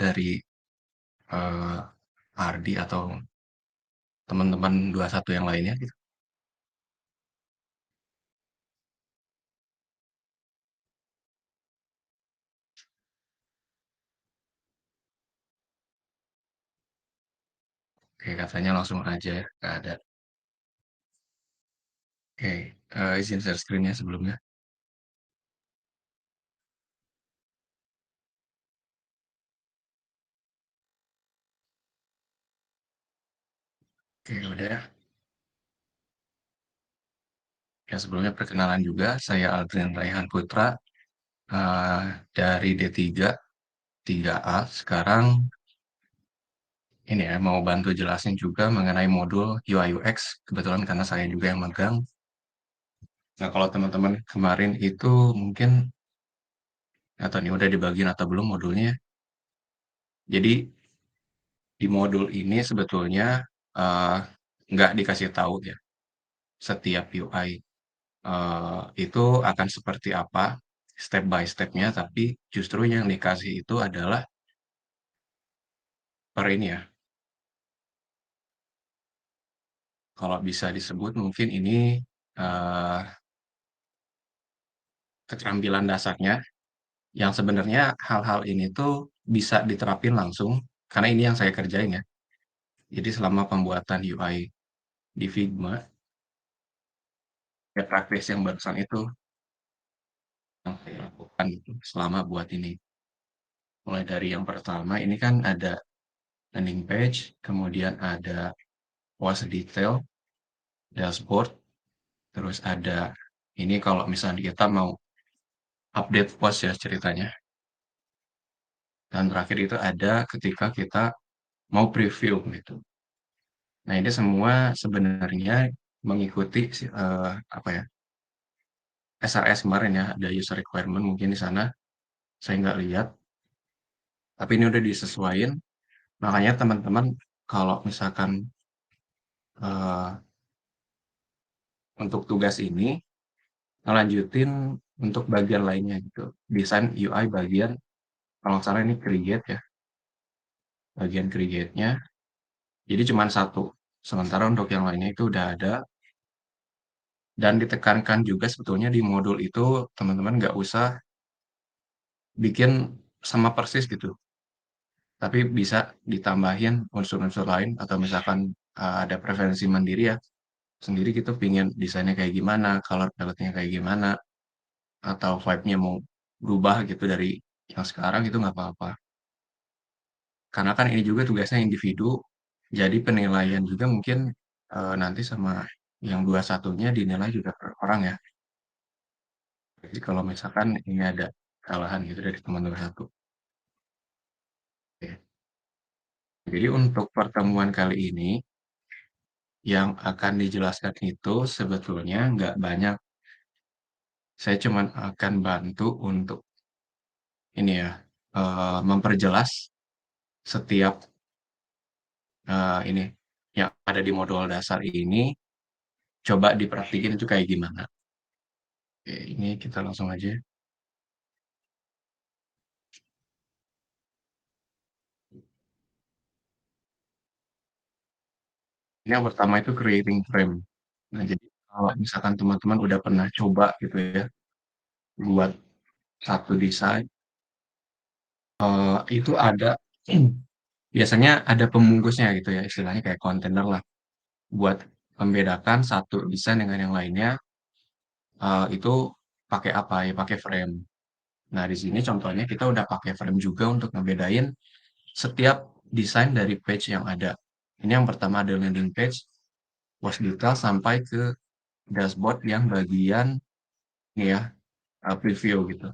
dari eh, Ardi atau teman-teman 21 yang lainnya gitu. Oke, katanya langsung aja ya, nggak ada. Oke, izin share screen-nya sebelumnya. Oke, udah ya. Ya, sebelumnya perkenalan juga, saya Aldrian Raihan Putra eh, dari D3, 3A. Sekarang ini ya, mau bantu jelasin juga mengenai modul UI UX, kebetulan karena saya juga yang magang. Nah, kalau teman-teman kemarin itu mungkin, atau nih udah dibagiin atau belum modulnya. Jadi di modul ini sebetulnya eh, nggak dikasih tahu ya setiap UI itu akan seperti apa step by stepnya, tapi justru yang dikasih itu adalah per ini ya, kalau bisa disebut mungkin ini eh, keterampilan dasarnya yang sebenarnya hal-hal ini tuh bisa diterapin langsung karena ini yang saya kerjain ya. Jadi selama pembuatan UI di Figma, ya praktis yang barusan itu yang saya lakukan gitu selama buat ini. Mulai dari yang pertama, ini kan ada landing page, kemudian ada post detail, dashboard, terus ada ini kalau misalnya kita mau update post ya ceritanya. Dan terakhir itu ada ketika kita mau preview gitu. Nah, ini semua sebenarnya mengikuti apa ya, SRS kemarin ya, ada user requirement mungkin di sana, saya nggak lihat, tapi ini udah disesuaikan. Makanya teman-teman kalau misalkan eh, untuk tugas ini ngelanjutin untuk bagian lainnya gitu. Desain UI bagian, kalau nggak salah ini create ya, bagian create-nya. Jadi cuma satu. Sementara untuk yang lainnya itu udah ada. Dan ditekankan juga sebetulnya di modul itu teman-teman nggak usah bikin sama persis gitu. Tapi bisa ditambahin unsur-unsur lain atau misalkan ada preferensi mandiri ya. Sendiri gitu pingin desainnya kayak gimana, color palette-nya kayak gimana, atau vibe-nya mau berubah gitu dari yang sekarang itu nggak apa-apa. Karena kan ini juga tugasnya individu, jadi penilaian juga mungkin nanti sama yang dua satunya dinilai juga per orang ya. Jadi kalau misalkan ini ada kesalahan gitu dari teman dua satu. Oke. Jadi untuk pertemuan kali ini yang akan dijelaskan itu sebetulnya nggak banyak. Saya cuma akan bantu untuk ini ya, memperjelas setiap ini yang ada di modul dasar ini, coba dipraktikin itu kayak gimana. Oke, ini kita langsung aja. Ini yang pertama itu creating frame. Nah, jadi kalau misalkan teman-teman udah pernah coba gitu ya, buat satu desain, itu ada biasanya ada pembungkusnya gitu ya, istilahnya kayak kontainer lah, buat membedakan satu desain dengan yang lainnya, itu pakai apa ya, pakai frame. Nah, di sini contohnya kita udah pakai frame juga untuk ngebedain setiap desain dari page yang ada. Ini yang pertama ada landing page, post detail sampai ke dashboard yang bagian ini ya, preview gitu.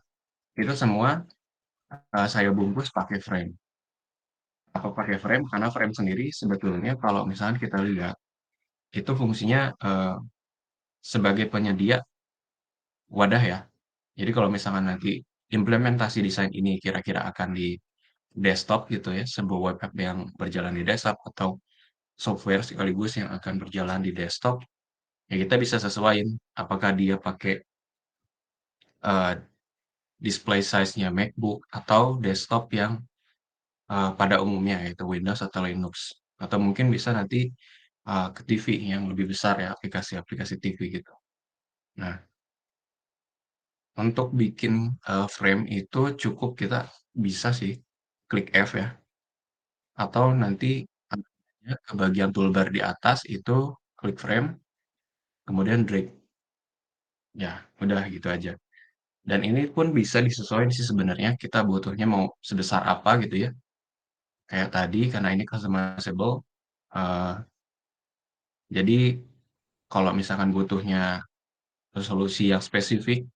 Itu semua saya bungkus pakai frame. Apa pakai frame? Karena frame sendiri sebetulnya kalau misalnya kita lihat itu fungsinya sebagai penyedia wadah ya. Jadi kalau misalnya nanti implementasi desain ini kira-kira akan di desktop gitu ya, sebuah web app yang berjalan di desktop atau software sekaligus yang akan berjalan di desktop, ya kita bisa sesuaiin apakah dia pakai eh, display size-nya MacBook atau desktop yang pada umumnya yaitu Windows atau Linux. Atau mungkin bisa nanti, ke TV yang lebih besar ya, aplikasi-aplikasi TV gitu. Nah, untuk bikin, frame itu cukup kita bisa sih klik F ya, atau nanti ke bagian toolbar di atas itu klik frame, kemudian drag. Ya, udah gitu aja. Dan ini pun bisa disesuaikan sih sebenarnya kita butuhnya mau sebesar apa gitu ya. Kayak tadi karena ini customizable, eee, jadi kalau misalkan butuhnya resolusi yang spesifik,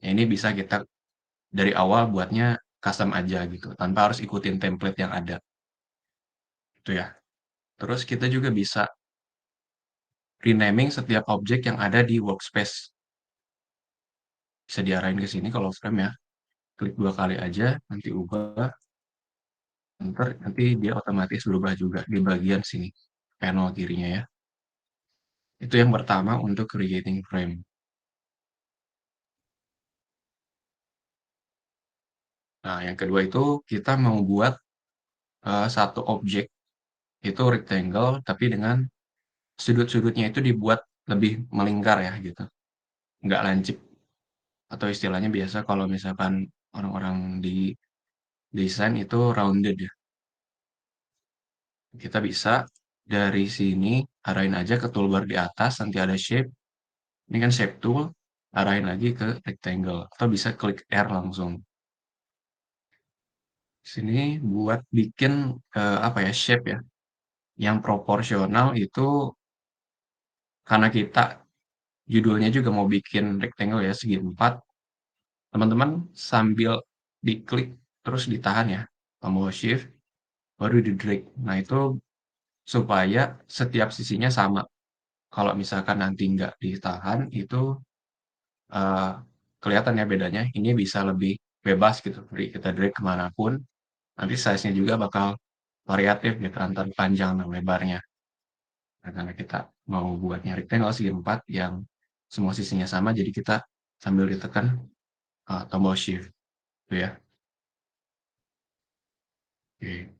ya ini bisa kita dari awal buatnya custom aja gitu, tanpa harus ikutin template yang ada, gitu ya. Terus kita juga bisa renaming setiap objek yang ada di workspace. Bisa diarahin ke sini kalau frame ya, klik 2 kali aja, nanti ubah, entar nanti dia otomatis berubah juga di bagian sini, panel kirinya ya. Itu yang pertama untuk creating frame. Nah, yang kedua itu kita mau buat, satu objek itu rectangle tapi dengan sudut-sudutnya itu dibuat lebih melingkar ya gitu, nggak lancip atau istilahnya biasa kalau misalkan orang-orang di desain itu rounded ya. Kita bisa dari sini arahin aja ke toolbar di atas nanti ada shape, ini kan shape tool, arahin lagi ke rectangle atau bisa klik R langsung. Sini buat bikin, apa ya, shape ya, yang proporsional itu karena kita judulnya juga mau bikin rectangle ya, segi 4, teman-teman sambil diklik terus ditahan ya, tombol shift, baru di-drag. Nah, itu supaya setiap sisinya sama. Kalau misalkan nanti nggak ditahan, itu, eee, kelihatan ya bedanya, ini bisa lebih bebas gitu, kita drag ke manapun, nanti size-nya juga bakal variatif gitu antara panjang dan lebarnya. Nah, karena kita mau buatnya rectangle segi 4 yang semua sisinya sama, jadi kita sambil ditekan, tombol shift gitu ya. Oke.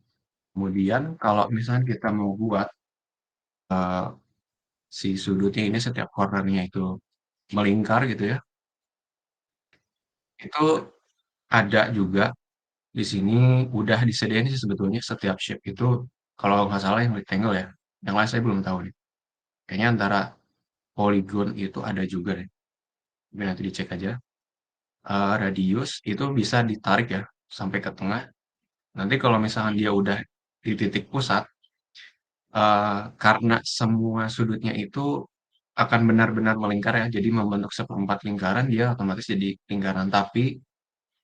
Kemudian kalau misalnya kita mau buat, eee, si sudutnya ini setiap corner-nya itu melingkar gitu ya, itu ada juga di sini udah disediain sih sebetulnya setiap shape itu kalau nggak salah yang rectangle ya, yang lain saya belum tahu nih. Kayaknya antara polygon itu ada juga deh, tapi nanti dicek aja. Radius itu bisa ditarik ya sampai ke tengah, nanti kalau misalkan dia udah di titik pusat, karena semua sudutnya itu akan benar-benar melingkar ya, jadi membentuk seperempat lingkaran, dia otomatis jadi lingkaran, tapi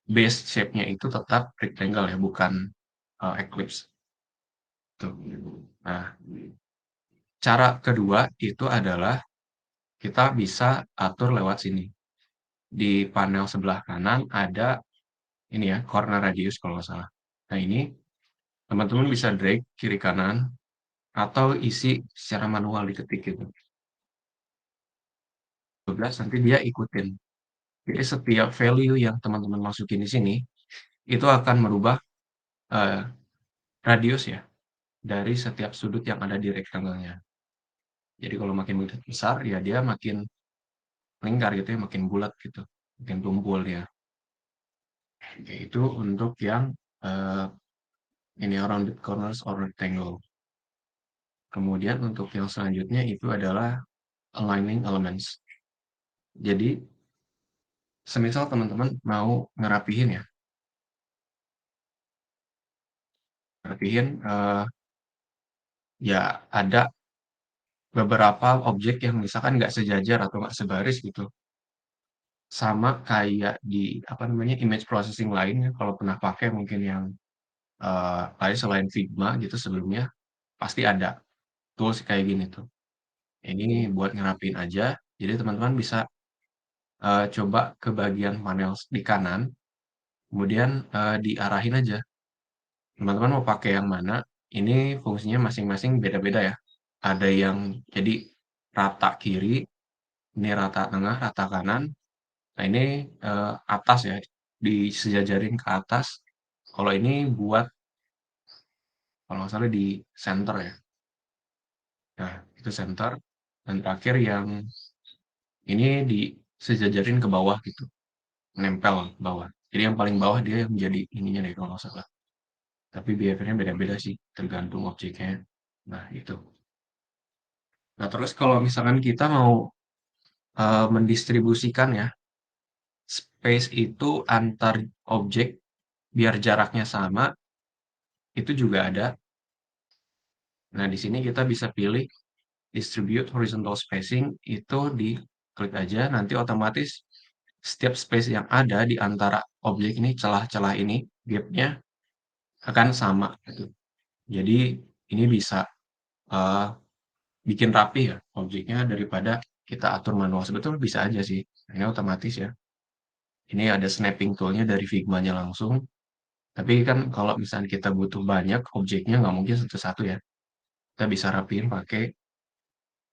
base shape-nya itu tetap rectangle ya, bukan, ellipse, tuh. Nah, cara kedua itu adalah kita bisa atur lewat sini. Di panel sebelah kanan ada ini ya, corner radius kalau nggak salah. Nah ini, teman-teman bisa drag kiri kanan atau isi secara manual diketik gitu. 12 nanti dia ikutin. Jadi setiap value yang teman-teman masukin di sini, itu akan merubah, eee, radius ya, dari setiap sudut yang ada di rectangle-nya. Jadi kalau makin besar, ya dia makin lingkar gitu ya, makin bulat gitu, makin tumpul dia. Itu untuk yang, eee, ini rounded corners or rectangle. Kemudian untuk yang selanjutnya itu adalah aligning elements. Jadi, semisal teman-teman mau ngerapihin ya, ngerapihin, ya ada beberapa objek yang misalkan nggak sejajar atau nggak sebaris gitu, sama kayak di, apa namanya, image processing lainnya kalau pernah pakai mungkin yang, lain selain Figma gitu sebelumnya, pasti ada tools kayak gini tuh. Ini buat ngerapiin aja, jadi teman-teman bisa, coba ke bagian panel di kanan, kemudian, diarahin aja, teman-teman mau pakai yang mana, ini fungsinya masing-masing beda-beda ya. Ada yang jadi rata kiri, ini rata tengah, rata kanan. Nah ini, atas ya, disejajarin ke atas. Kalau ini buat kalau nggak salah di center ya. Nah, itu center. Dan terakhir yang ini disejajarin ke bawah gitu, nempel ke bawah. Jadi yang paling bawah dia yang menjadi ininya deh kalau nggak salah. Tapi behavior-nya beda-beda sih, tergantung objeknya. Nah, itu. Nah, terus kalau misalkan kita mau mendistribusikan ya, space itu antar objek biar jaraknya sama, itu juga ada. Nah, di sini kita bisa pilih distribute horizontal spacing, itu diklik aja, nanti otomatis setiap space yang ada di antara objek ini, celah-celah ini, gap-nya akan sama gitu. Jadi ini bisa eh, bikin rapi ya objeknya daripada kita atur manual. Sebetulnya bisa aja sih, ini otomatis ya. Ini ada snapping toolnya dari Figma-nya langsung. Tapi kan kalau misalnya kita butuh banyak objeknya nggak mungkin satu-satu ya. Kita bisa rapiin pakai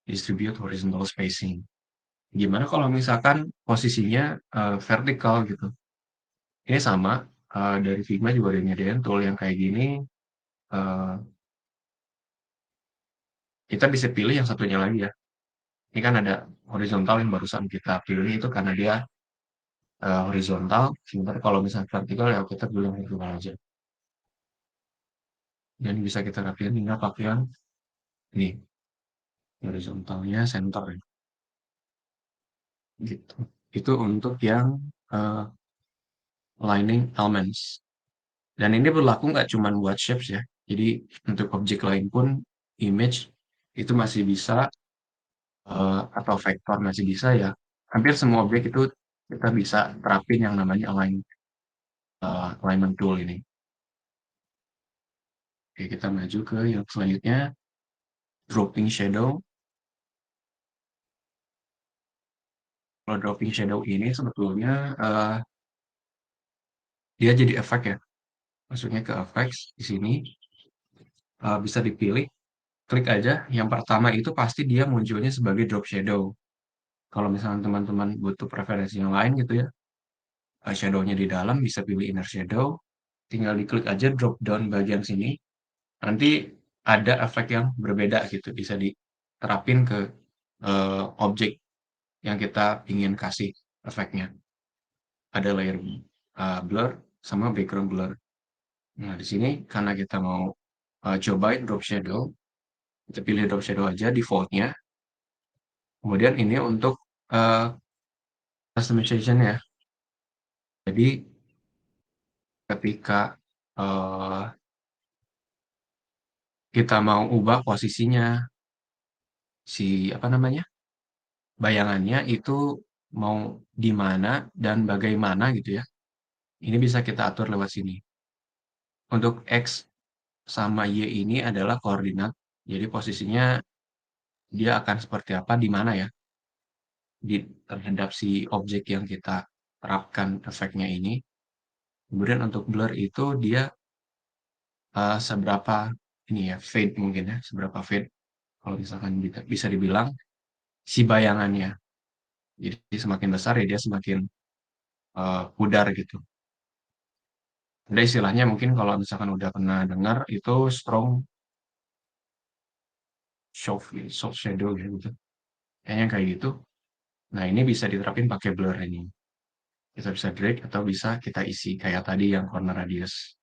distribute horizontal spacing. Gimana kalau misalkan posisinya vertikal gitu? Ini sama, dari Figma juga ada nyediain tool yang kayak gini. eh, Kita bisa pilih yang satunya lagi ya. Ini kan ada horizontal yang barusan kita pilih itu karena dia horizontal. Sementara kalau misalnya vertikal ya kita pilih yang vertikal aja. Dan bisa kita rapiin tinggal pakai yang ini horizontalnya center ya, gitu. Itu untuk yang eh, lining elements. Dan ini berlaku nggak cuma buat shapes ya. Jadi untuk objek lain pun image itu masih bisa atau vektor masih bisa ya. Hampir semua objek itu kita bisa terapin yang namanya alignment tool ini. Oke, kita maju ke yang selanjutnya, dropping shadow. Kalau dropping shadow ini sebetulnya dia jadi efek ya. Maksudnya ke effects di sini bisa dipilih, klik aja. Yang pertama itu pasti dia munculnya sebagai drop shadow. Kalau misalnya teman-teman butuh preferensi yang lain gitu ya, shadow-nya di dalam bisa pilih inner shadow, tinggal diklik aja drop down bagian sini. Nanti ada efek yang berbeda gitu, bisa diterapin ke objek yang kita ingin kasih efeknya. Ada layer blur sama background blur. Nah, di sini karena kita mau cobain drop shadow, kita pilih drop shadow aja default-nya. Kemudian ini untuk uh, customization ya. Jadi ketika uh, kita mau ubah posisinya si apa namanya bayangannya itu mau di mana dan bagaimana gitu ya. Ini bisa kita atur lewat sini. Untuk X sama Y ini adalah koordinat. Jadi posisinya dia akan seperti apa di mana ya terhadap si objek yang kita terapkan efeknya ini. Kemudian untuk blur itu dia seberapa ini ya fade mungkin ya, seberapa fade kalau misalkan bisa dibilang si bayangannya. Jadi semakin besar ya dia semakin pudar gitu. Ada istilahnya mungkin kalau misalkan udah pernah dengar itu strong soft shadow gitu. Kayaknya kayak gitu. Nah, ini bisa diterapin pakai blur ini. Kita bisa drag atau bisa kita isi kayak tadi yang corner radius.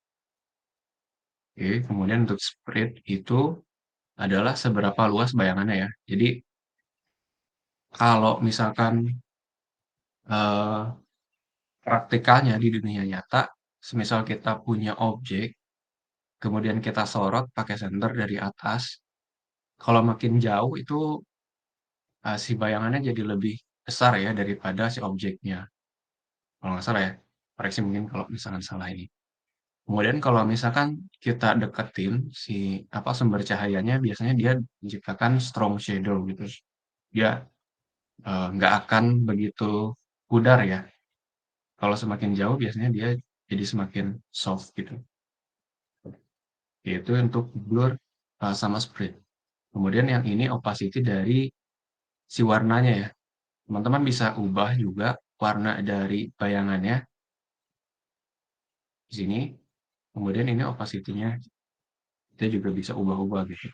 Oke, kemudian untuk spread itu adalah seberapa luas bayangannya ya. Jadi kalau misalkan eh, praktikalnya di dunia nyata, semisal kita punya objek, kemudian kita sorot pakai senter dari atas, kalau makin jauh itu si bayangannya jadi lebih besar ya daripada si objeknya. Kalau nggak salah ya, koreksi mungkin kalau misalkan salah ini. Kemudian kalau misalkan kita deketin si apa sumber cahayanya, biasanya dia menciptakan strong shadow gitu. Dia nggak akan begitu pudar ya. Kalau semakin jauh biasanya dia jadi semakin soft gitu. Yaitu untuk blur sama spread. Kemudian yang ini opacity dari si warnanya ya. Teman-teman bisa ubah juga warna dari bayangannya di sini. Kemudian ini opacity-nya. kita juga bisa ubah-ubah gitu.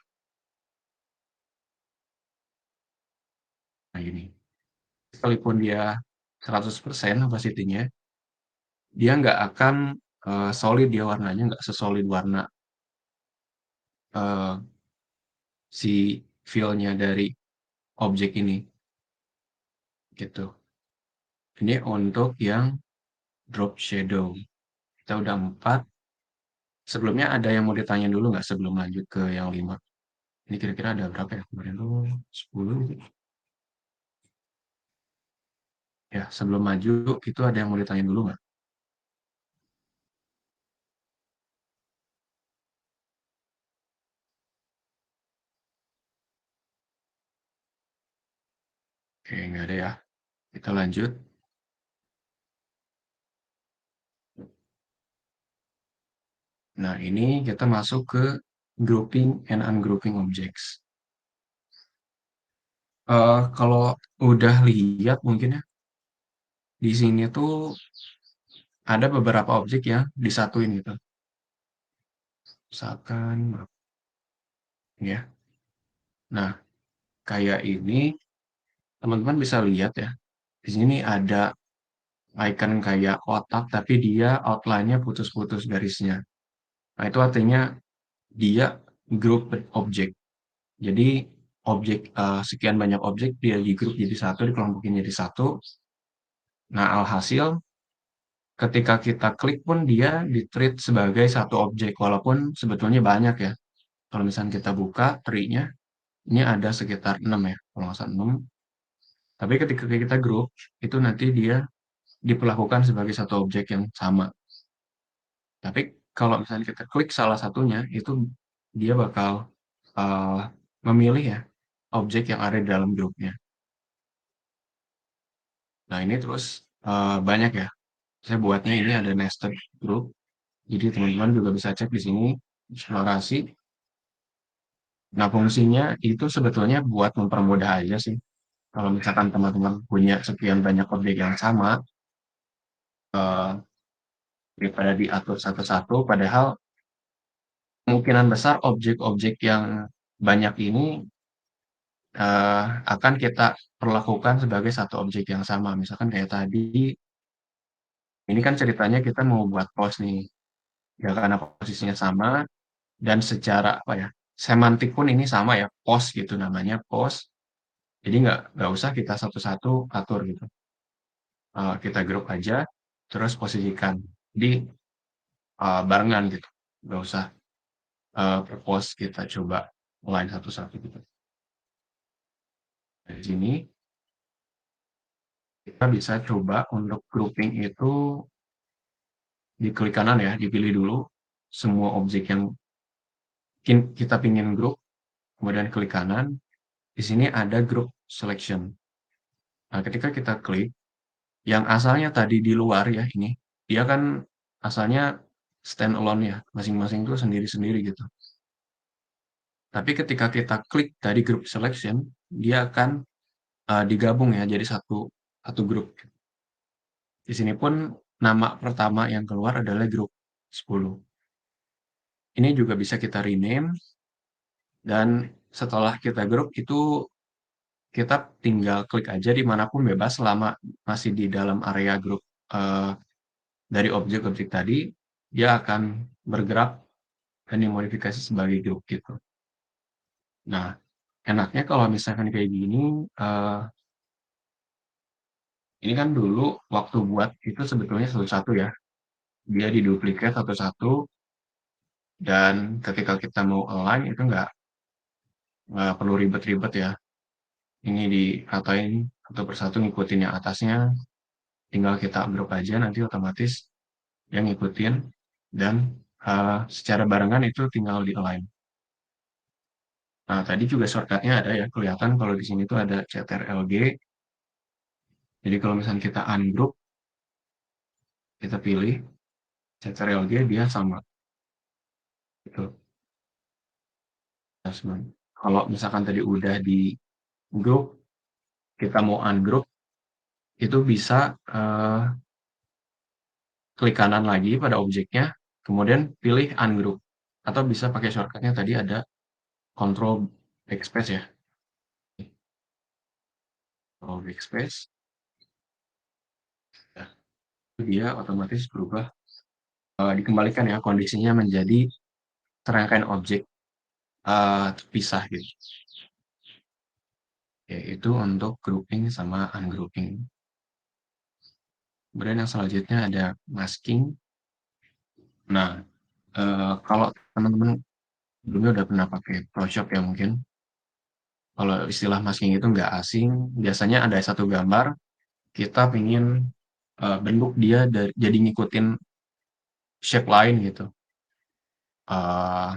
Nah gini, sekalipun dia 100% opacity-nya, dia nggak akan solid dia warnanya, nggak sesolid warna eh, si feel-nya dari objek ini gitu. Ini untuk yang drop shadow. Kita udah 4. Sebelumnya ada yang mau ditanya dulu nggak sebelum lanjut ke yang 5? Ini kira-kira ada berapa ya kemarin tuh? 10 gitu. Ya, sebelum maju itu ada yang mau ditanya dulu nggak? Oke, nggak ada ya. Kita lanjut. Nah, ini kita masuk ke grouping and ungrouping objects. Kalau udah lihat mungkin ya, di sini tuh ada beberapa objek yang disatuin gitu. Misalkan, ya. Nah, kayak ini, teman-teman bisa lihat ya. Di sini ada icon kayak kotak, tapi dia outline-nya putus-putus garisnya. Nah, itu artinya dia group objek. Jadi, sekian banyak objek, dia di grup jadi satu, dikelompokin jadi satu. Nah, alhasil ketika kita klik pun dia di-treat sebagai satu objek, walaupun sebetulnya banyak ya. Kalau misalnya kita buka tree-nya, ini ada sekitar 6 ya, kalau nggak salah 6. Tapi ketika kita grup, itu nanti dia diperlakukan sebagai satu objek yang sama. Tapi kalau misalnya kita klik salah satunya, itu dia bakal uh, memilih ya objek yang ada di dalam grupnya. Nah ini terus banyak ya. Saya buatnya ini ada nested group. Jadi teman-teman juga bisa cek di sini eksplorasi. Nah fungsinya itu sebetulnya buat mempermudah aja sih. Kalau misalkan teman-teman punya sekian banyak objek yang sama, eh, daripada diatur satu-satu, padahal kemungkinan besar objek-objek yang banyak ini akan kita perlakukan sebagai satu objek yang sama. Misalkan kayak tadi, ini kan ceritanya kita mau buat post nih. Ya karena posisinya sama, dan secara apa ya, semantik pun ini sama ya, post gitu namanya, post. Jadi nggak usah kita satu-satu atur gitu. Kita grup aja, terus posisikan. Jadi barengan gitu. Nggak usah per post kita coba line satu-satu gitu. Di sini kita bisa coba untuk grouping itu di klik kanan ya, dipilih dulu semua objek yang kita pingin grup, kemudian klik kanan, di sini ada group selection. Nah, ketika kita klik, yang asalnya tadi di luar ya ini, dia kan asalnya stand alone ya, masing-masing tuh sendiri-sendiri gitu. Tapi ketika kita klik tadi group selection, dia akan digabung ya jadi satu satu grup. Di sini pun nama pertama yang keluar adalah grup 10. Ini juga bisa kita rename dan setelah kita grup itu kita tinggal klik aja dimanapun bebas selama masih di dalam area grup eh, dari objek-objek tadi, dia akan bergerak dan dimodifikasi sebagai grup gitu. Nah, enaknya kalau misalkan kayak gini, eh, ini kan dulu waktu buat itu sebetulnya satu-satu ya, dia diduplikat satu-satu dan ketika kita mau align itu nggak perlu ribet-ribet ya. Ini dikatain satu persatu ngikutin yang atasnya, tinggal kita grup aja nanti otomatis yang ngikutin dan secara barengan itu tinggal di align. Nah, tadi juga shortcutnya ada ya, kelihatan kalau di sini tuh ada CTRL-G. Jadi kalau misalnya kita ungroup, kita pilih CTRL-G, dia sama. Gitu. Adjustment. Kalau misalkan tadi udah di group, kita mau ungroup, itu bisa klik kanan lagi pada objeknya, kemudian pilih ungroup. atau bisa pakai shortcut-nya tadi ada Control Backspace ya. Control Backspace, ya, itu dia otomatis berubah, dikembalikan ya kondisinya menjadi serangkaian objek terpisah gitu. Yaitu untuk grouping sama ungrouping. Kemudian yang selanjutnya ada masking. Nah, kalau teman-teman sebelumnya udah pernah pakai Photoshop ya mungkin, kalau istilah masking itu nggak asing, biasanya ada satu gambar, kita pengen bentuk dia jadi ngikutin shape lain gitu. Eh,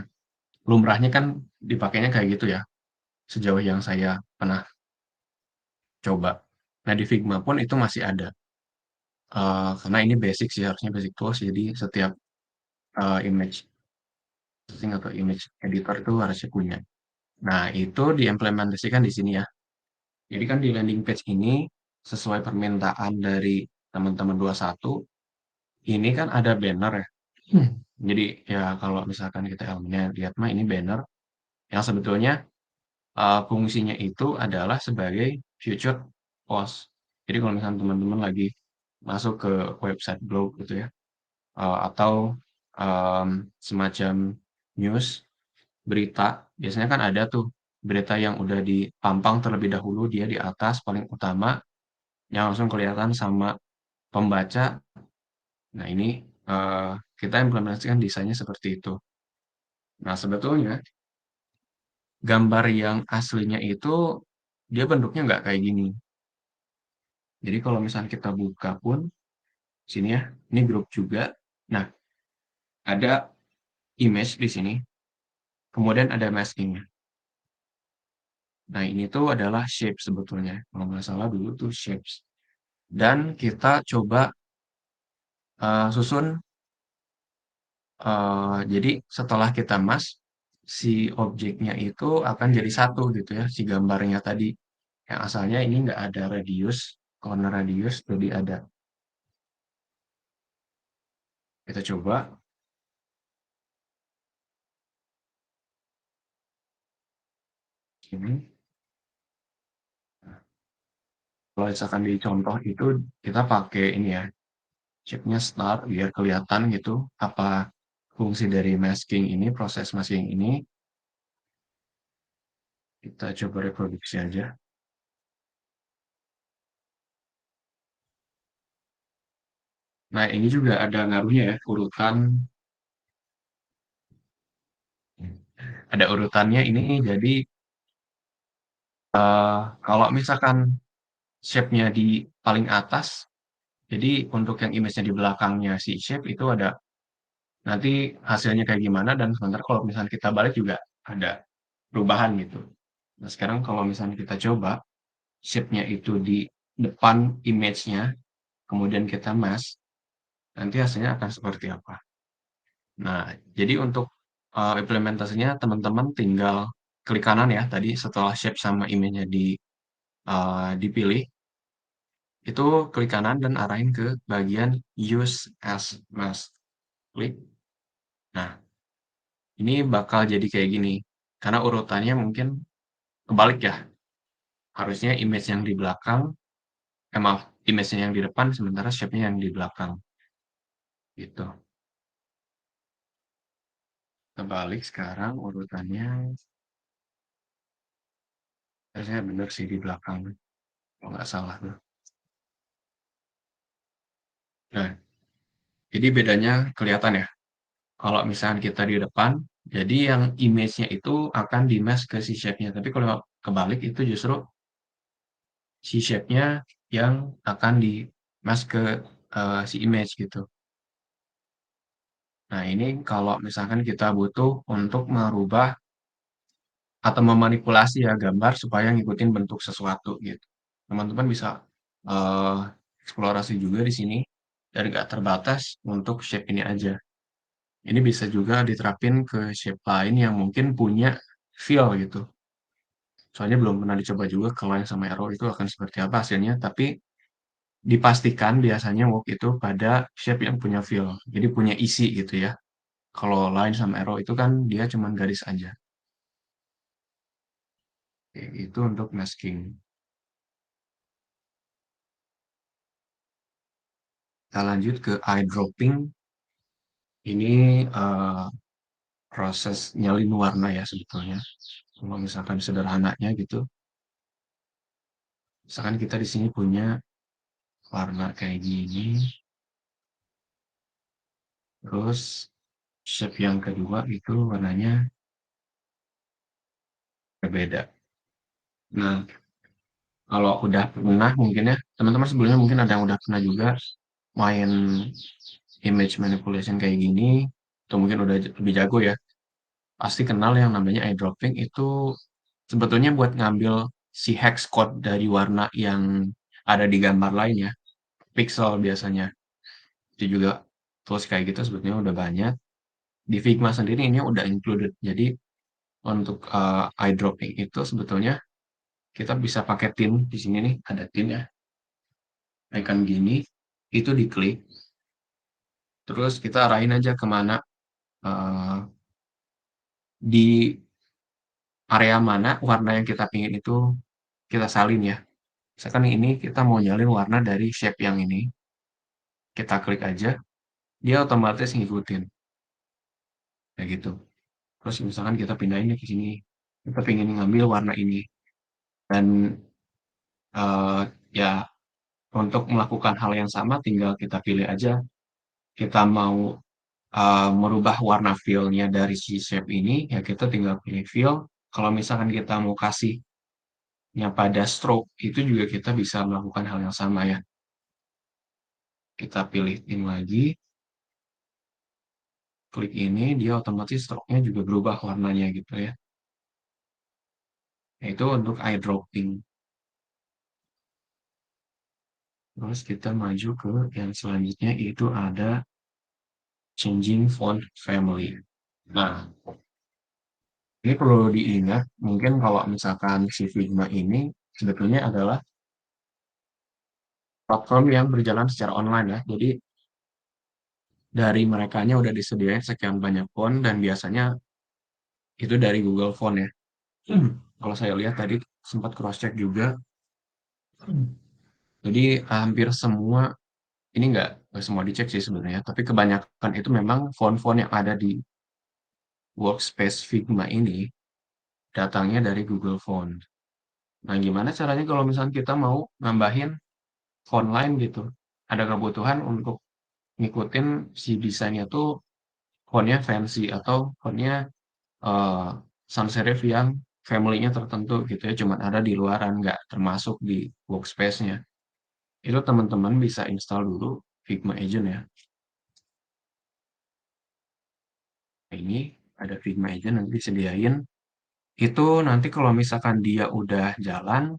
Lumrahnya kan dipakainya kayak gitu ya, sejauh yang saya pernah coba. Nah, di Figma pun itu masih ada. Karena ini basic sih, harusnya basic tools, jadi setiap image processing atau image editor itu harusnya punya. Nah, itu diimplementasikan di sini ya. Jadi kan di landing page ini, sesuai permintaan dari teman-teman 21, ini kan ada banner ya. Hmm. Jadi ya kalau misalkan kita elemennya lihat mah ini banner yang sebetulnya fungsinya itu adalah sebagai featured post. Jadi kalau misalkan teman-teman lagi masuk ke website blog gitu ya, atau semacam news, berita, biasanya kan ada tuh berita yang udah dipampang terlebih dahulu, dia di atas paling utama, yang langsung kelihatan sama pembaca. Nah, ini eh, kita implementasikan desainnya seperti itu. Nah, sebetulnya gambar yang aslinya itu dia bentuknya nggak kayak gini. Jadi kalau misalnya kita buka pun sini ya, ini grup juga. Nah, ada image di sini, kemudian ada maskingnya. Nah, ini tuh adalah shape sebetulnya. Kalau nggak salah dulu tuh shapes. Dan kita coba susun, jadi setelah kita si objeknya itu akan jadi satu gitu ya, si gambarnya tadi. Yang asalnya ini nggak ada radius, corner radius, jadi ada. Kita coba ini. Kalau misalkan di contoh itu kita pakai ini ya, shape-nya star biar kelihatan gitu apa fungsi dari masking ini, proses masking ini. Kita coba reproduksi aja. Nah, ini juga ada ngaruhnya ya, urutan. Ada urutannya ini, jadi kalau misalkan shape-nya di paling atas, jadi untuk yang image-nya di belakangnya si shape itu ada nanti hasilnya kayak gimana, dan sebentar kalau misalnya kita balik juga ada perubahan gitu. Nah, sekarang kalau misalnya kita coba shape-nya itu di depan image-nya, kemudian kita mask, nanti hasilnya akan seperti apa. Nah, jadi untuk implementasinya teman-teman tinggal klik kanan ya, tadi setelah shape sama image-nya dipilih, itu klik kanan dan arahin ke bagian Use as Mask. Klik. Nah, ini bakal jadi kayak gini. Karena urutannya mungkin kebalik ya. Harusnya image yang di belakang, maaf, image yang di depan, sementara shape-nya yang di belakang. Gitu. Kebalik sekarang urutannya, harusnya bener sih di belakang. Kalau nggak salah tuh. Nah, jadi bedanya kelihatan ya. Kalau misalnya kita di depan, jadi yang image-nya itu akan di-mask ke si shape-nya. Tapi kalau kebalik itu justru si shape-nya yang akan di-mask ke si image gitu. Nah, ini kalau misalkan kita butuh untuk merubah atau memanipulasi ya gambar supaya ngikutin bentuk sesuatu gitu. Teman-teman bisa eh, eksplorasi juga di sini dan nggak terbatas untuk shape ini aja. Ini bisa juga diterapin ke shape lain yang mungkin punya feel gitu. Soalnya belum pernah dicoba juga ke line sama arrow itu akan seperti apa hasilnya, tapi dipastikan biasanya work itu pada shape yang punya feel. Jadi punya isi gitu ya. Kalau line sama arrow itu kan dia cuman garis aja. Oke, itu untuk masking. Kita lanjut ke eyedropping. Ini proses nyalin warna ya sebetulnya. Kalau misalkan sederhananya gitu, misalkan kita di sini punya warna kayak gini, terus shape yang kedua itu warnanya berbeda. Nah, kalau udah pernah mungkin ya, teman-teman sebelumnya mungkin ada yang udah pernah juga main image manipulation kayak gini, atau mungkin udah lebih jago ya, pasti kenal yang namanya eyedropping itu sebetulnya buat ngambil si hex code dari warna yang ada di gambar lain ya, pixel biasanya. Itu juga tools kayak gitu sebetulnya udah banyak. Di Figma sendiri ini udah included. Jadi untuk eyedropping itu sebetulnya kita bisa pakai tint di sini nih, ada tint ya, icon gini, itu diklik, terus kita arahin aja kemana, eh, di area mana warna yang kita pingin itu kita salin ya. Misalkan ini kita mau nyalin warna dari shape yang ini, kita klik aja, dia otomatis ngikutin, kayak gitu. Terus misalkan kita pindahin ke sini, kita pingin ngambil warna ini, dan eh, ya untuk melakukan hal yang sama tinggal kita pilih aja, kita mau merubah warna fill-nya dari si shape ini, ya kita tinggal pilih fill. Kalau misalkan kita mau kasihnya pada stroke, itu juga kita bisa melakukan hal yang sama ya. Kita pilih in lagi, klik ini, dia otomatis stroke-nya juga berubah warnanya gitu ya. Nah, itu untuk eyedropping. Terus kita maju ke yang selanjutnya, itu ada changing font family. Nah, ini perlu diingat, mungkin kalau misalkan si Figma ini sebetulnya adalah platform yang berjalan secara online ya. Jadi dari merekanya udah disediain sekian banyak font dan biasanya itu dari Google Font ya. Kalau saya lihat tadi sempat cross check juga. Jadi hampir semua ini nggak semua dicek sih sebenarnya, tapi kebanyakan itu memang font-font yang ada di workspace Figma ini datangnya dari Google Font. Nah, gimana caranya kalau misalnya kita mau nambahin font lain gitu? Ada kebutuhan untuk ngikutin si desainnya tuh fontnya fancy atau fontnya eh, sans serif yang family-nya tertentu gitu ya, cuman ada di luaran, nggak termasuk di workspace-nya. Itu teman-teman bisa install dulu Figma Agent ya. Nah, ini ada Figma Agent nanti disediain. Itu nanti kalau misalkan dia udah jalan,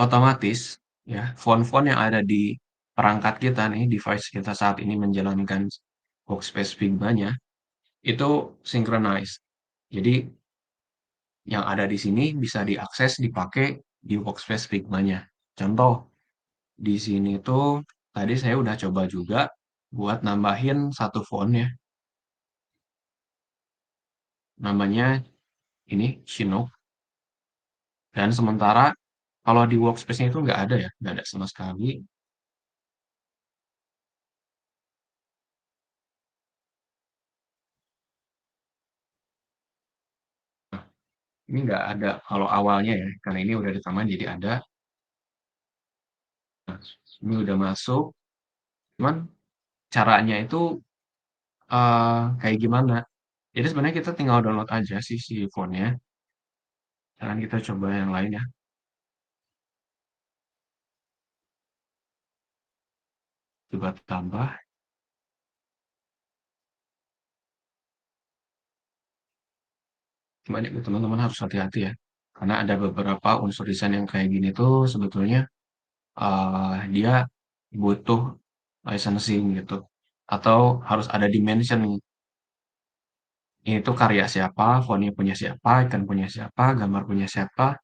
otomatis ya font-font yang ada di perangkat kita nih, device kita saat ini menjalankan workspace Figma-nya, itu synchronize. Jadi yang ada di sini bisa diakses, dipakai di workspace Figma-nya. Contoh, di sini tuh tadi saya udah coba juga buat nambahin satu font ya, namanya ini Chinook. Dan sementara kalau di workspace-nya itu nggak ada ya, nggak ada sama sekali. Nah, ini nggak ada kalau awalnya ya, karena ini udah ditambah jadi ada. Nah, ini udah masuk, cuman caranya itu kayak gimana? Jadi sebenarnya kita tinggal download aja sih si fontnya. Sekarang kita coba yang lain ya, coba tambah. Cuman itu teman-teman harus hati-hati ya, karena ada beberapa unsur desain yang kayak gini tuh sebetulnya dia butuh licensing gitu, atau harus ada dimension nih. Ini tuh karya siapa, fontnya punya siapa, ikan punya siapa, gambar punya siapa.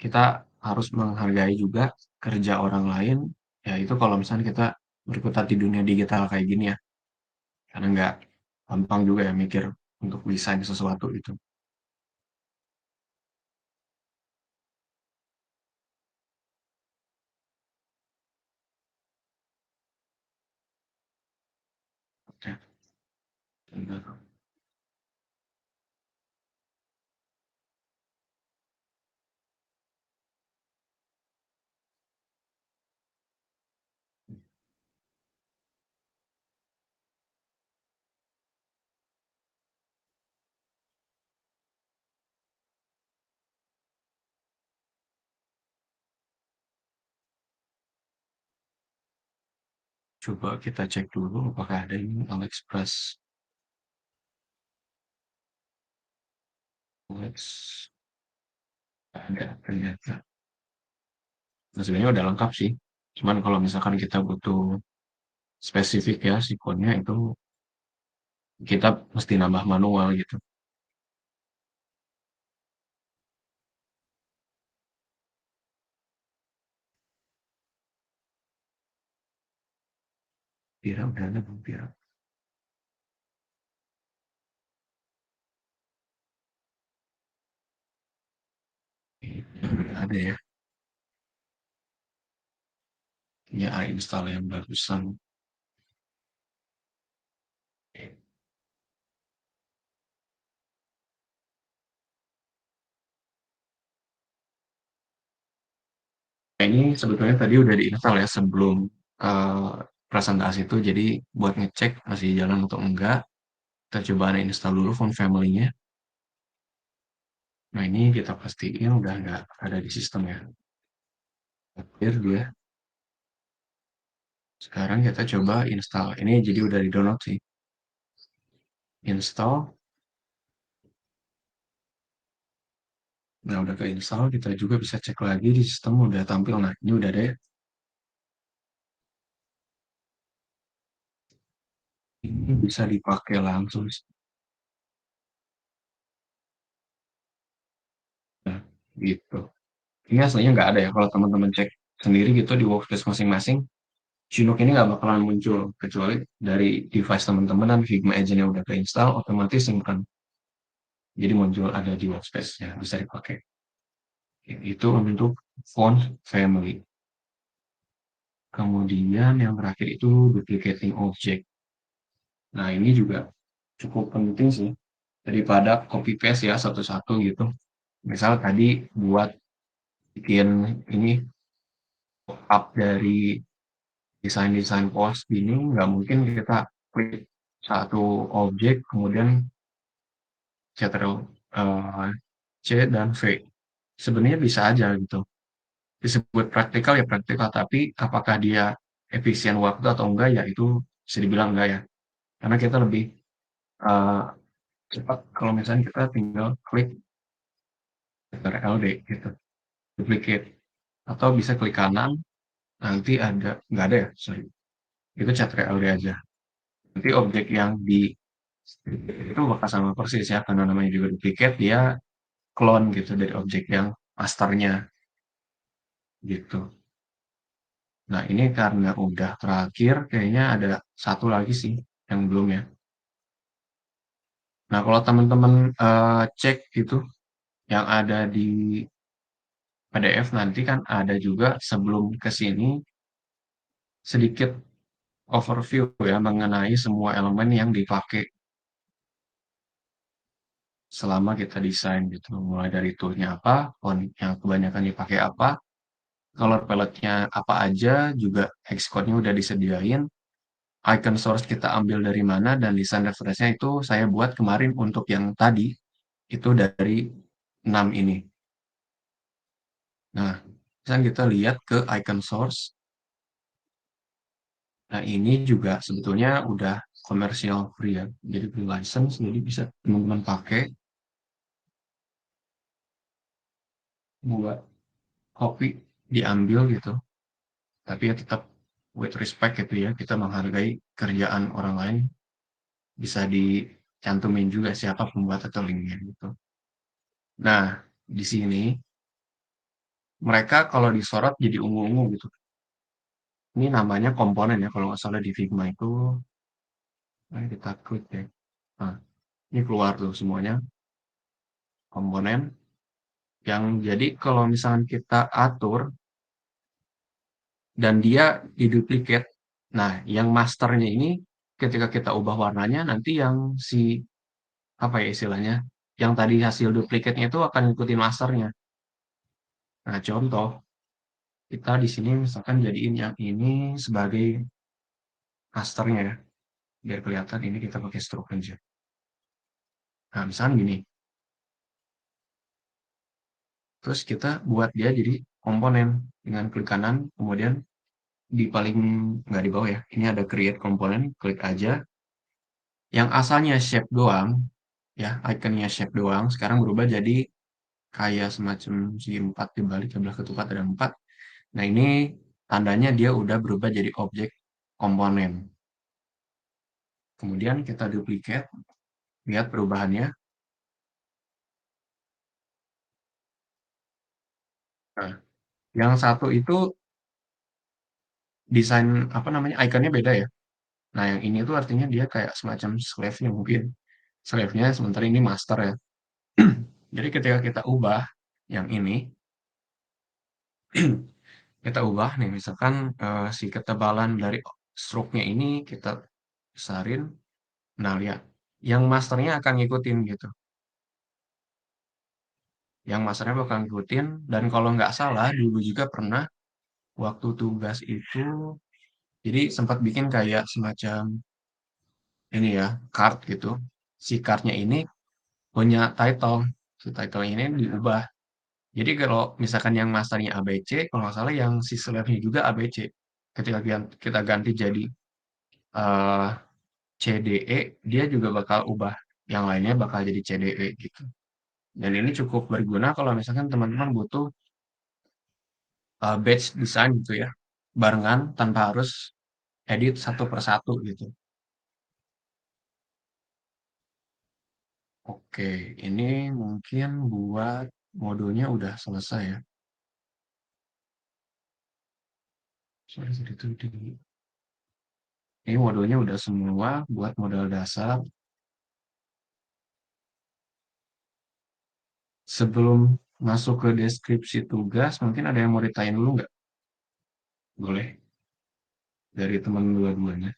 Kita harus menghargai juga kerja orang lain. Ya itu kalau misalnya kita berkutat di dunia digital kayak gini ya. Karena nggak gampang juga ya mikir untuk desain sesuatu itu. Ya, benar. Coba kita cek dulu apakah ada ini AliExpress. Alex, ada ternyata. Nah, sebenarnya udah lengkap sih. Cuman kalau misalkan kita butuh spesifik ya sikonnya itu kita mesti nambah manual gitu. Pira udah ada belum Pira? Udah ada ya. Ya install yang barusan. Nah, ini sebetulnya tadi udah diinstal ya sebelum eh, presentasi itu. Jadi buat ngecek masih jalan atau enggak, kita coba uninstall dulu font family-nya. Nah ini kita pastiin udah nggak ada di sistem ya. Akhir dia. Sekarang kita coba install. Ini jadi udah di-download sih. Install. Nah udah ke install, kita juga bisa cek lagi di sistem udah tampil. Nah ini udah deh. Ini bisa dipakai langsung. Nah, gitu. Ini aslinya nggak ada ya. Kalau teman-teman cek sendiri gitu di workspace masing-masing, Chinook ini nggak bakalan muncul kecuali dari device teman-teman dan Figma Agent yang udah keinstall otomatis simpan. Jadi muncul ada di workspace-nya bisa dipakai. Itu untuk font family. Kemudian yang terakhir itu duplicating object. Nah ini juga cukup penting sih daripada copy paste ya satu-satu gitu. Misal tadi buat bikin ini up dari desain-desain post ini nggak mungkin kita klik satu objek kemudian Ctrl C dan V. Sebenarnya bisa aja gitu. Disebut praktikal ya praktikal, tapi apakah dia efisien waktu atau enggak ya itu bisa dibilang enggak ya. Karena kita lebih eh, cepat kalau misalnya kita tinggal klik Ctrl D gitu, duplicate. Atau bisa klik kanan, nanti ada, nggak ada ya, sorry. Itu Ctrl D aja. Nanti objek yang di itu bakal sama persis ya, karena namanya juga duplicate, dia clone gitu dari objek yang masternya gitu. Nah, ini karena udah terakhir, kayaknya ada satu lagi sih yang belum ya. Nah, kalau teman-teman cek gitu, yang ada di PDF nanti kan ada juga sebelum ke sini sedikit overview ya mengenai semua elemen yang dipakai selama kita desain gitu. Mulai dari toolnya apa, font yang kebanyakan dipakai apa, color palette-nya apa aja, juga Xcode-nya udah disediain, icon source kita ambil dari mana, dan desain reference-nya itu saya buat kemarin untuk yang tadi, itu dari 6 ini. Nah, misalnya kita lihat ke icon source, nah ini juga sebetulnya udah commercial free ya, jadi free license, jadi bisa teman-teman pakai buat copy, diambil gitu, tapi ya tetap with respect gitu ya, kita menghargai kerjaan orang lain, bisa dicantumin juga siapa pembuat atau linknya gitu. Nah, di sini mereka kalau disorot jadi ungu-ungu gitu. Ini namanya komponen ya, kalau nggak salah di Figma itu, mari kita klik ya. Nah, ini keluar tuh semuanya komponen yang jadi kalau misalkan kita atur dan dia diduplikat. Nah, yang masternya ini ketika kita ubah warnanya nanti yang si apa ya istilahnya, yang tadi hasil duplikatnya itu akan ngikutin masternya. Nah, contoh kita di sini misalkan jadiin yang ini sebagai masternya ya, biar kelihatan ini kita pakai stroke aja. Nah, misalkan gini, terus kita buat dia jadi komponen dengan klik kanan, kemudian di paling nggak di bawah ya, ini ada create komponen, klik aja. Yang asalnya shape doang, ya ikonnya shape doang, sekarang berubah jadi kayak semacam si 4 dibalik sebelah ketupat ada 4. Nah ini tandanya dia udah berubah jadi objek komponen. Kemudian kita duplicate, lihat perubahannya. Nah, yang satu itu desain apa namanya ikonnya beda ya. Nah yang ini tuh artinya dia kayak semacam slave-nya mungkin. Slave-nya sementara ini master ya. Jadi ketika kita ubah yang ini, kita ubah nih misalkan si ketebalan dari stroke-nya ini kita besarin. Nah, lihat yang masternya akan ngikutin gitu. Yang masternya bakal ngikutin dan kalau nggak salah dulu juga pernah waktu tugas itu jadi sempat bikin kayak semacam ini ya, card gitu. Si cardnya ini punya title. Si title ini diubah. Jadi kalau misalkan yang masternya ABC, kalau nggak salah yang si slave-nya juga ABC. Ketika kita ganti jadi eh, CDE, dia juga bakal ubah. Yang lainnya bakal jadi CDE gitu. Dan ini cukup berguna kalau misalkan teman-teman butuh batch design gitu ya, barengan tanpa harus edit satu per satu gitu. Oke, ini mungkin buat modulnya udah selesai ya. Sorry, sorry, ini modulnya udah semua buat modal dasar. Sebelum masuk ke deskripsi tugas, mungkin ada yang mau ditanyain dulu nggak? Boleh, dari teman dua-duanya.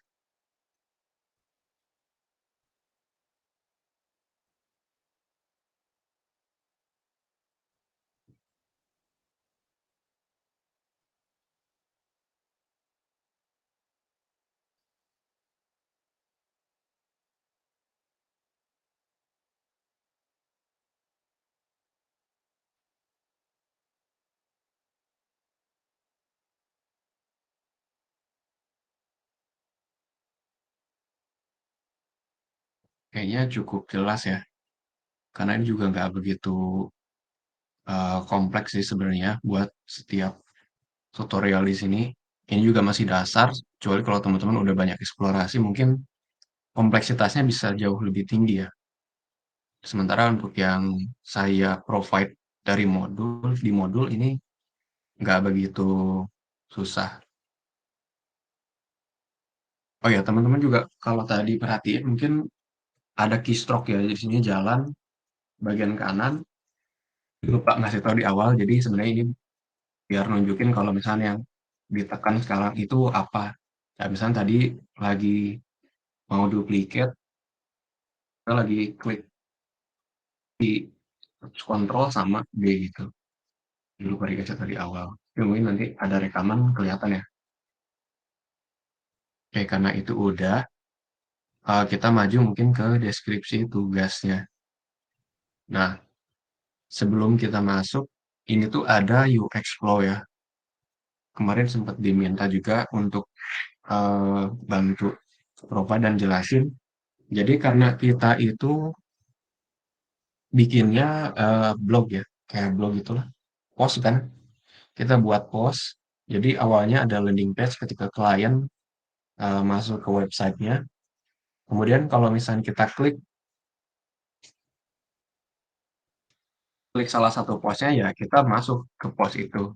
Kayaknya cukup jelas ya, karena ini juga nggak begitu kompleks sih sebenarnya buat setiap tutorial di sini. Ini juga masih dasar, kecuali kalau teman-teman udah banyak eksplorasi, mungkin kompleksitasnya bisa jauh lebih tinggi ya. Sementara untuk yang saya provide dari modul, di modul ini nggak begitu susah. Oh ya, teman-teman juga kalau tadi perhatiin mungkin ada keystroke ya, di sini jalan bagian kanan, lupa ngasih tahu di awal, jadi sebenarnya ini biar nunjukin kalau misalnya yang ditekan sekarang itu apa. Ya, misalnya tadi lagi mau duplicate, kita lagi klik di kontrol sama D gitu. Dulu lupa dikasih tadi awal. Tapi mungkin nanti ada rekaman kelihatan ya. Oke, karena itu udah, kita maju mungkin ke deskripsi tugasnya. Nah, sebelum kita masuk, ini tuh ada UX Flow ya. Kemarin sempat diminta juga untuk bantu provide dan jelasin. Jadi karena kita itu bikinnya blog ya, kayak blog itulah, post kan. Kita buat post. Jadi awalnya ada landing page ketika klien masuk ke websitenya. Kemudian kalau misalnya kita klik klik salah satu postnya ya kita masuk ke post itu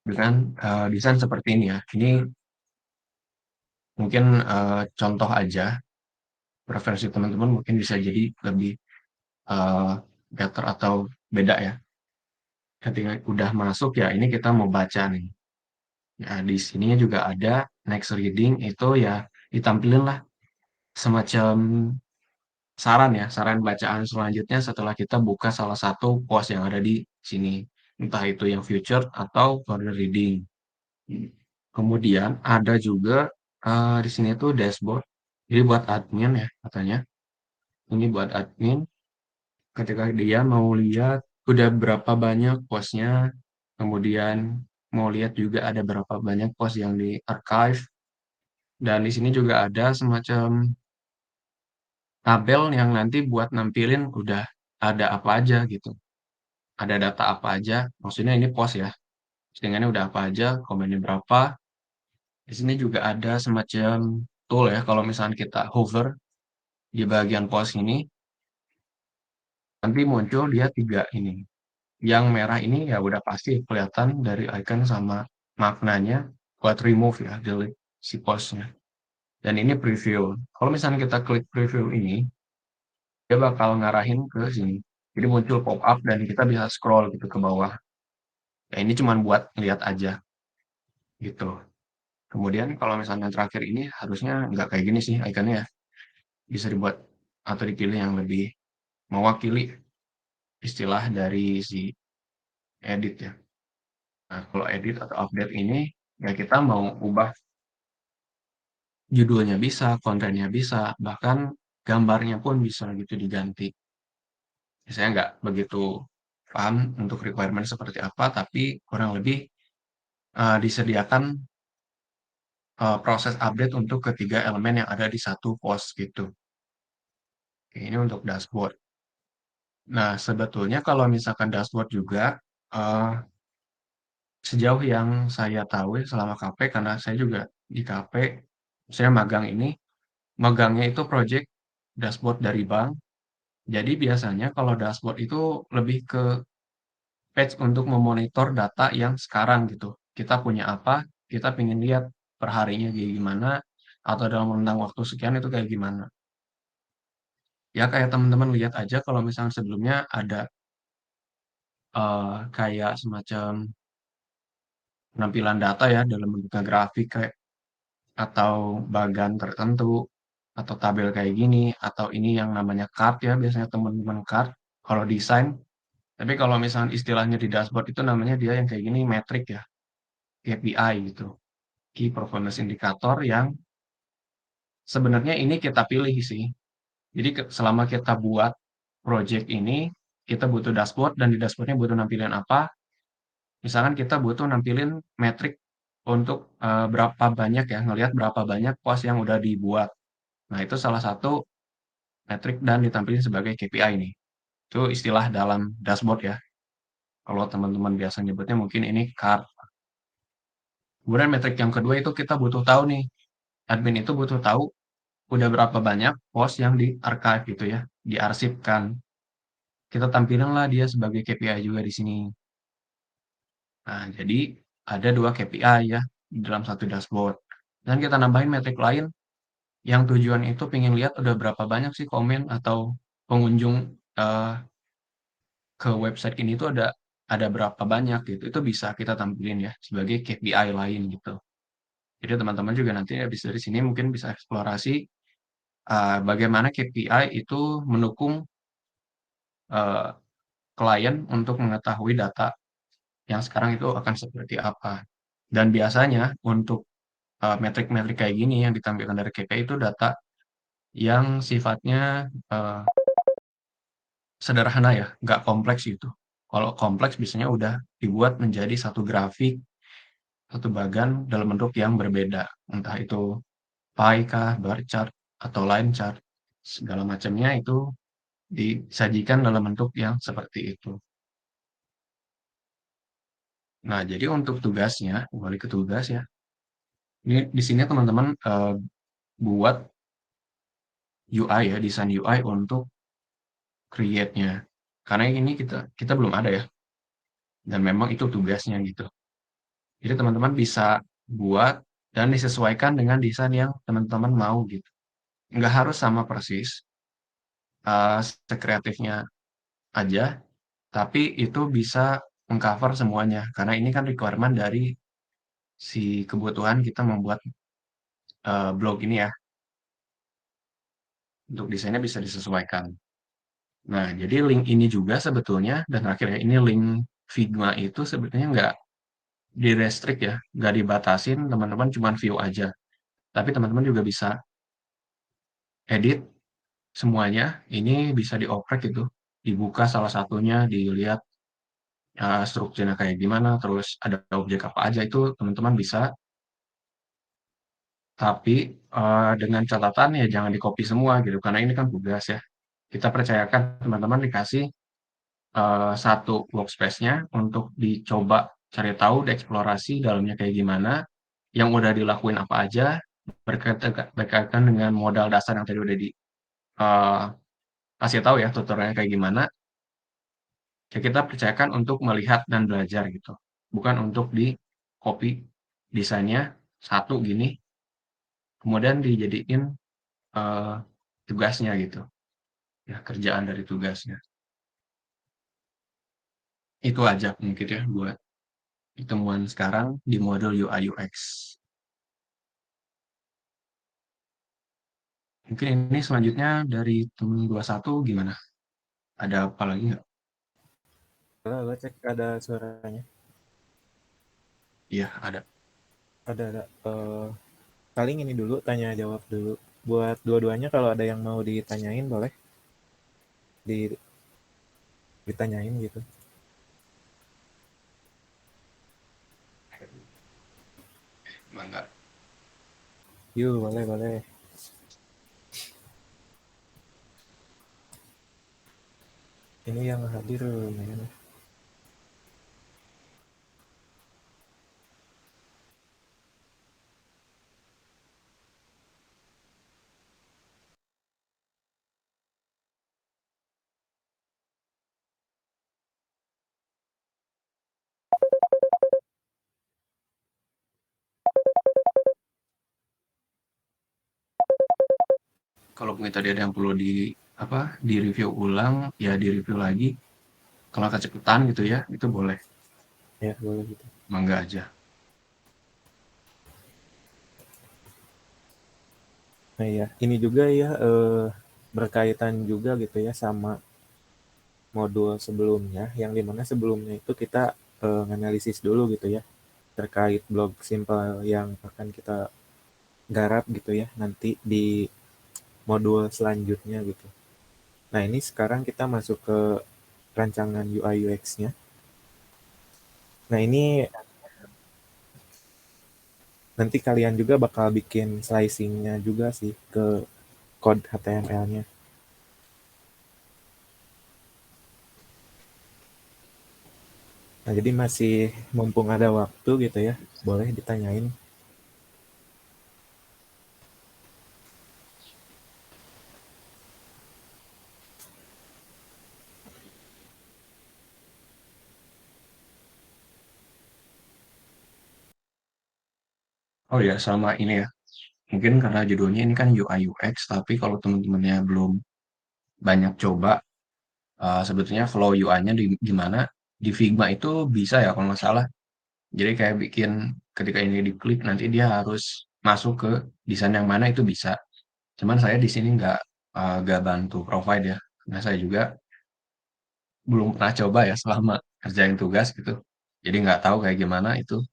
dengan desain seperti ini ya. Ini mungkin contoh aja. preferensi teman-teman mungkin bisa jadi lebih eh, better atau beda ya. Ketika udah masuk ya ini kita mau baca nih. Nah, di sininya juga ada next reading itu ya ditampilin lah semacam saran ya, saran bacaan selanjutnya setelah kita buka salah satu post yang ada di sini. Entah itu yang future atau further reading. Kemudian ada juga di sini tuh dashboard. Jadi buat admin ya katanya. Ini buat admin ketika dia mau lihat udah berapa banyak postnya, kemudian mau lihat juga ada berapa banyak post yang di archive, dan di sini juga ada semacam tabel yang nanti buat nampilin udah ada apa aja gitu. Ada data apa aja, maksudnya ini post ya. Postingannya udah apa aja, komennya berapa. Di sini juga ada semacam tool ya, kalau misalnya kita hover di bagian post ini, nanti muncul dia tiga ini. Yang merah ini ya udah pasti kelihatan dari icon sama maknanya buat remove ya, delete si postnya. Dan ini preview. Kalau misalnya kita klik preview ini, dia bakal ngarahin ke sini. Jadi muncul pop up dan kita bisa scroll gitu ke bawah. Ya ini cuma buat lihat aja gitu. Kemudian kalau misalnya terakhir ini harusnya nggak kayak gini sih ikonnya ya. Bisa dibuat atau dipilih yang lebih mewakili istilah dari si edit ya. Nah, kalau edit atau update ini ya kita mau ubah judulnya bisa, kontennya bisa, bahkan gambarnya pun bisa gitu diganti. Saya nggak begitu paham untuk requirement seperti apa, tapi kurang lebih disediakan proses update untuk ketiga elemen yang ada di satu post gitu. Oke, ini untuk dashboard. Nah, sebetulnya kalau misalkan dashboard juga, eh, sejauh yang saya tahu ya selama KP, karena saya juga di KP, saya magang ini, magangnya itu project dashboard dari bank. Jadi biasanya kalau dashboard itu lebih ke page untuk memonitor data yang sekarang gitu. Kita punya apa, kita pengen lihat perharinya kayak gimana, atau dalam rentang waktu sekian itu kayak gimana. Ya kayak teman-teman lihat aja kalau misalnya sebelumnya ada kayak semacam penampilan data ya dalam bentuk grafik kayak atau bagan tertentu atau tabel kayak gini atau ini yang namanya card ya biasanya teman-teman card kalau desain. Tapi kalau misalnya istilahnya di dashboard itu namanya dia yang kayak gini metrik ya, KPI gitu. Key Performance Indicator yang sebenarnya ini kita pilih sih. Jadi selama kita buat project ini, kita butuh dashboard dan di dashboardnya butuh nampilin apa. Misalkan kita butuh nampilin metrik untuk berapa banyak ya, ngelihat berapa banyak post yang udah dibuat. Nah, itu salah satu metrik dan ditampilkan sebagai KPI nih. Itu istilah dalam dashboard ya. Kalau teman-teman biasa nyebutnya mungkin ini card. Kemudian metrik yang kedua itu kita butuh tahu nih, admin itu butuh tahu udah berapa banyak post yang di archive gitu ya, diarsipkan. Kita tampilin lah dia sebagai KPI juga di sini. Nah, jadi ada dua KPI ya di dalam satu dashboard. Dan kita nambahin metrik lain yang tujuan itu pengen lihat udah berapa banyak sih komen atau pengunjung eh, ke website ini tuh ada berapa banyak gitu. Itu bisa kita tampilin ya sebagai KPI lain gitu. Jadi teman-teman juga nanti habis dari sini mungkin bisa eksplorasi bagaimana KPI itu mendukung eh, klien untuk mengetahui data yang sekarang itu akan seperti apa. Dan biasanya untuk metrik-metrik kayak gini yang ditampilkan dari KPI itu data yang sifatnya eh, sederhana ya, nggak kompleks gitu. Kalau kompleks biasanya udah dibuat menjadi satu grafik, satu bagan dalam bentuk yang berbeda. Entah itu pie kah, bar chart, atau line chart. Segala macamnya itu disajikan dalam bentuk yang seperti itu. Nah, jadi untuk tugasnya, kembali ke tugas ya. Ini di sini teman-teman buat UI ya, desain UI untuk create-nya. Karena ini kita belum ada ya, dan memang itu tugasnya gitu. Jadi teman-teman bisa buat dan disesuaikan dengan desain yang teman-teman mau gitu. nggak harus sama persis, sekreatifnya aja, tapi itu bisa meng-cover semuanya, karena ini kan requirement dari si kebutuhan kita membuat, blog ini ya, untuk desainnya bisa disesuaikan. Nah, jadi link ini juga sebetulnya dan akhirnya ini link Figma itu sebetulnya nggak di-restrict ya, nggak dibatasin teman-teman cuman view aja, tapi teman-teman juga bisa edit semuanya, ini bisa dioprek gitu, dibuka salah satunya, dilihat, strukturnya kayak gimana, terus ada objek apa aja, itu teman-teman bisa, tapi, dengan catatan ya jangan di-copy semua gitu, karena ini kan tugas ya. Kita percayakan teman-teman dikasih, 1 workspace-nya untuk dicoba cari tahu, dieksplorasi dalamnya kayak gimana, yang udah dilakuin apa aja, berkaitan dengan modal dasar yang tadi udah eee, kasih tahu ya tutorialnya kayak gimana, ya kita percayakan untuk melihat dan belajar gitu, bukan untuk di-copy desainnya satu gini, kemudian dijadiin, eee, tugasnya gitu, ya kerjaan dari tugasnya. Itu aja mungkin ya buat pertemuan sekarang di modul UI UX. Mungkin ini selanjutnya dari temen 21 gimana? Ada apa lagi nggak? Halo, cek ada suaranya. Iya ada. Ada. Paling ini dulu tanya jawab dulu. Buat dua-duanya kalau ada yang mau ditanyain boleh di- ditanyain gitu. Mangga. Yuk, boleh boleh. Ini yang hadir lumayan. Kalau mungkin tadi ada yang perlu di apa di-review ulang, ya di-review lagi. Kalau kecepatan gitu ya, itu boleh. Ya, boleh gitu. Mangga aja. Nah ya, ini juga ya berkaitan juga gitu ya sama modul sebelumnya, yang dimana sebelumnya itu kita nganalisis dulu gitu ya terkait blog simple yang akan kita garap gitu ya nanti di modul selanjutnya gitu. Nah ini sekarang kita masuk ke rancangan UI UX-nya. Nah ini nanti kalian juga bakal bikin slicing-nya juga sih ke code HTML-nya. Nah jadi masih mumpung ada waktu gitu ya, boleh ditanyain. Oh ya, sama ini ya. Mungkin karena judulnya ini kan UI UX, tapi kalau teman-temannya belum banyak coba, sebetulnya flow UI-nya di gimana, di Figma itu bisa ya kalau nggak salah. Jadi kayak bikin ketika ini diklik nanti dia harus masuk ke desain yang mana itu bisa. Cuman saya di sini nggak bantu provide ya. Karena saya juga belum pernah coba ya selama kerjain tugas gitu. Jadi nggak tahu kayak gimana itu.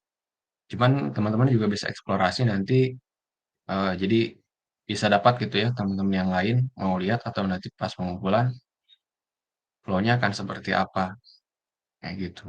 Cuman teman-teman juga bisa eksplorasi nanti. Jadi bisa dapat gitu ya teman-teman yang lain mau lihat atau nanti pas pengumpulan flow-nya akan seperti apa kayak gitu.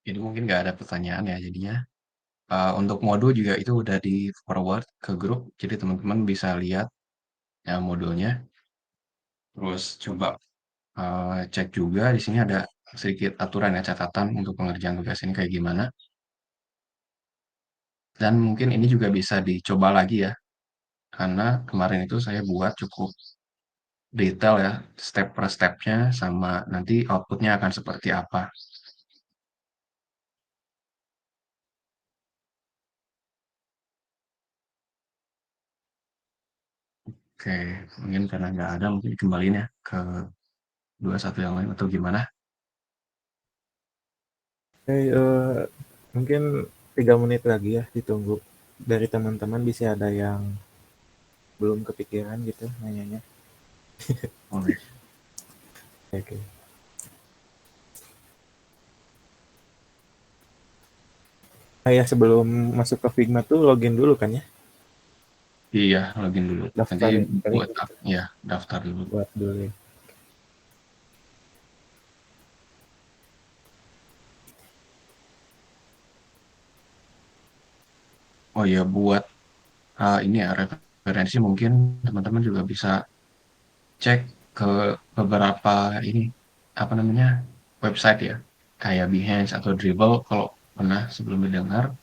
Jadi mungkin nggak ada pertanyaan ya jadinya. Untuk modul juga itu udah di-forward ke grup, jadi teman-teman bisa lihat ya modulnya. Terus coba cek juga di sini ada sedikit aturan ya catatan untuk pengerjaan tugas ini kayak gimana. Dan mungkin ini juga bisa dicoba lagi ya, karena kemarin itu saya buat cukup detail ya, step per stepnya sama nanti outputnya akan seperti apa. Oke, mungkin karena nggak ada mungkin kembaliin ya ke 21 yang lain atau gimana. Oke, mungkin 3 menit lagi ya ditunggu dari teman-teman bisa ada yang belum kepikiran gitu nanyanya. Oke. Oke. Saya sebelum masuk ke Figma tuh login dulu kan ya, Iya, login dulu. Nanti daftar ya, paling buat gitu, ya daftar dulu. buat dulu ya. Oh ya, buat ini ya referensi mungkin teman-teman juga bisa cek ke beberapa ini apa namanya website ya kayak Behance atau Dribble kalau pernah sebelum mendengar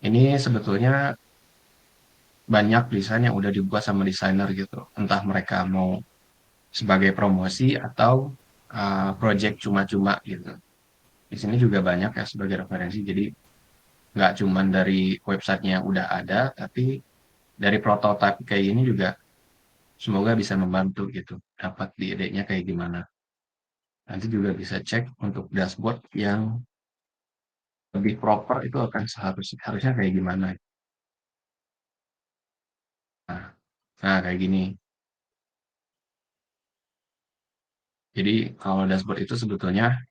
ini sebetulnya banyak desain yang udah dibuat sama desainer gitu entah mereka mau sebagai promosi atau project cuma-cuma gitu di sini juga banyak ya sebagai referensi jadi nggak cuman dari websitenya yang udah ada tapi dari prototipe kayak ini juga semoga bisa membantu gitu dapat di ide-nya kayak gimana. Nanti juga bisa cek untuk dashboard yang lebih proper itu akan harusnya kayak gimana. Nah, nah, kayak gini. Jadi kalau dashboard itu sebetulnya